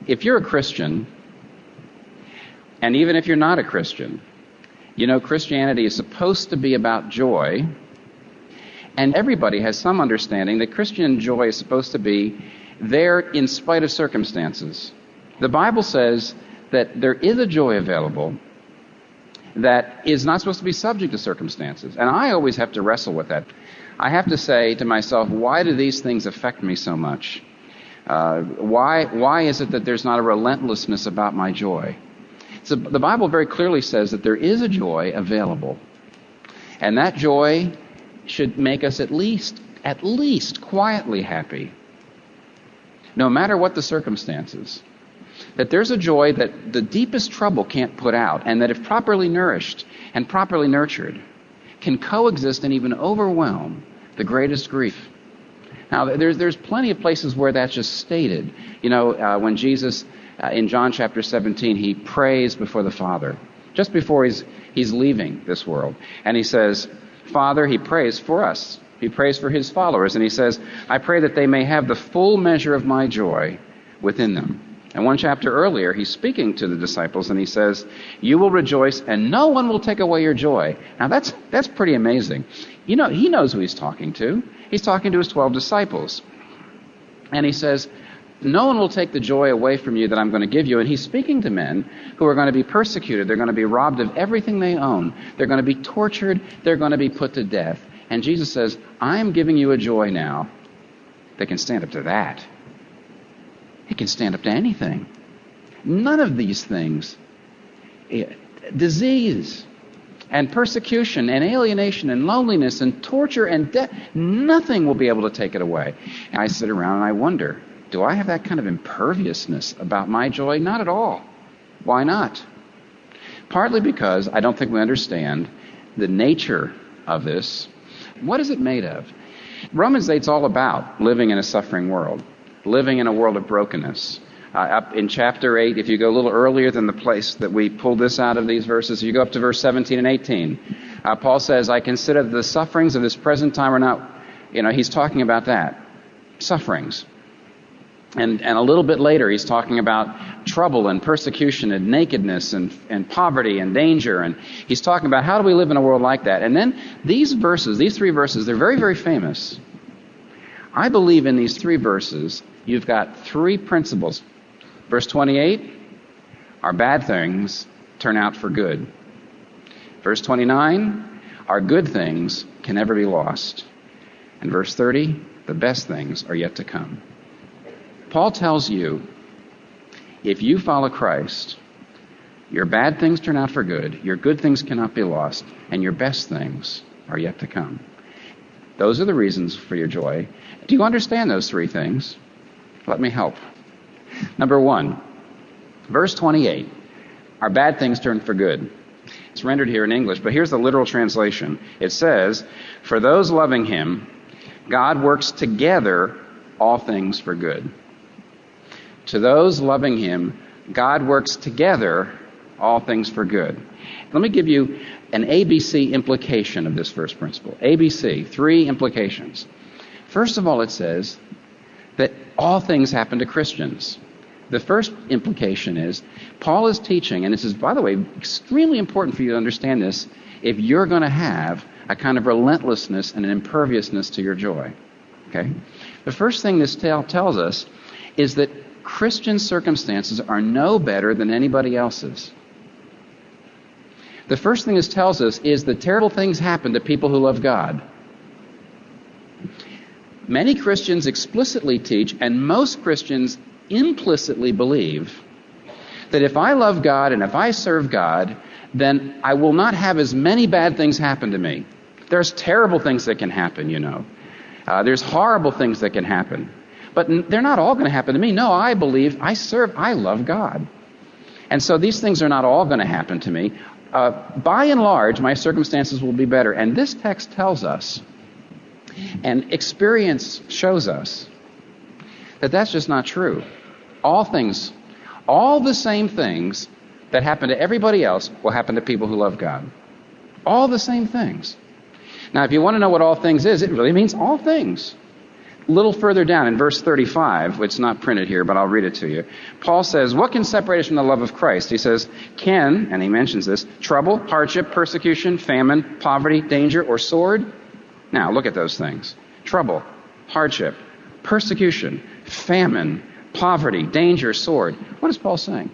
if you're a Christian, and even if you're not a Christian, you know Christianity is supposed to be about joy, and everybody has some understanding that Christian joy is supposed to be there in spite of circumstances. The Bible says that there is a joy available that is not supposed to be subject to circumstances. And I always have to wrestle with that. I have to say to myself, why do these things affect me so much? Why is it that there's not a relentlessness about my joy? So the Bible very clearly says that there is a joy available. And that joy should make us at least quietly happy, no matter what the circumstances. That there's a joy that the deepest trouble can't put out, and that if properly nourished and properly nurtured, can coexist and even overwhelm the greatest grief. Now, there's plenty of places where that's just stated. You know, when Jesus, in John chapter 17, he prays before the Father, just before he's leaving this world. And he says, Father, he prays for us. He prays for his followers. And he says, I pray that they may have the full measure of my joy within them. And one chapter earlier, he's speaking to the disciples, and he says, you will rejoice, and no one will take away your joy. Now, that's pretty amazing. You know, he knows who he's talking to. He's talking to his 12 disciples. And he says, no one will take the joy away from you that I'm going to give you. And he's speaking to men who are going to be persecuted. They're going to be robbed of everything they own. They're going to be tortured. They're going to be put to death. And Jesus says, I am giving you a joy now that can stand up to that. It can stand up to anything. None of these things, disease and persecution and alienation and loneliness and torture and death, nothing will be able to take it away. And I sit around and I wonder, do I have that kind of imperviousness about my joy? Not at all. Why not? Partly because I don't think we understand the nature of this. What is it made of? Romans 8's all about living in a suffering world, living in a world of brokenness. Up in chapter 8, if you go a little earlier than the place that we pulled this out of these verses, you go up to verse 17 and 18. Paul says, I consider the sufferings of this present time are not, he's talking about that. Sufferings. And a little bit later, he's talking about trouble and persecution and nakedness and poverty and danger. And he's talking about how do we live in a world like that. And then these three verses, they're very, very famous. I believe in these three verses, you've got three principles. Verse 28, our bad things turn out for good. Verse 29, our good things can never be lost. And verse 30, the best things are yet to come. Paul tells you, if you follow Christ, your bad things turn out for good, your good things cannot be lost, and your best things are yet to come. Those are the reasons for your joy. Do you understand those three things? Let me help. Number one, verse 28, our bad things turn for good. It's rendered here in English, but here's the literal translation. It says, for those loving him, God works together all things for good. To those loving him, God works together all things for good. Let me give you an ABC implication of this first principle. ABC, three implications. First of all, it says that all things happen to Christians. The first implication is Paul is teaching, and this is, by the way, extremely important for you to understand this if you're going to have a kind of relentlessness and an imperviousness to your joy. Okay? The first thing this tale tells us is that Christian circumstances are no better than anybody else's. The first thing this tells us is that terrible things happen to people who love God. Many Christians explicitly teach, and most Christians implicitly believe, that if I love God and if I serve God, then I will not have as many bad things happen to me. There's terrible things that can happen, There's horrible things that can happen. But they're not all going to happen to me. No, I believe, I love God. And so these things are not all going to happen to me. By and large, my circumstances will be better. And this text tells us, and experience shows us, that that's just not true. All the same things that happen to everybody else will happen to people who love God. All the same things. Now, if you want to know what all things is, it really means all things. little further down in verse 35, it's not printed here, but I'll read it to you. Paul says, what can separate us from the love of Christ? He says, can, and he mentions this, trouble, hardship, persecution, famine, poverty, danger, or sword? Now, look at those things. Trouble, hardship, persecution, famine, poverty, danger, sword. What is Paul saying?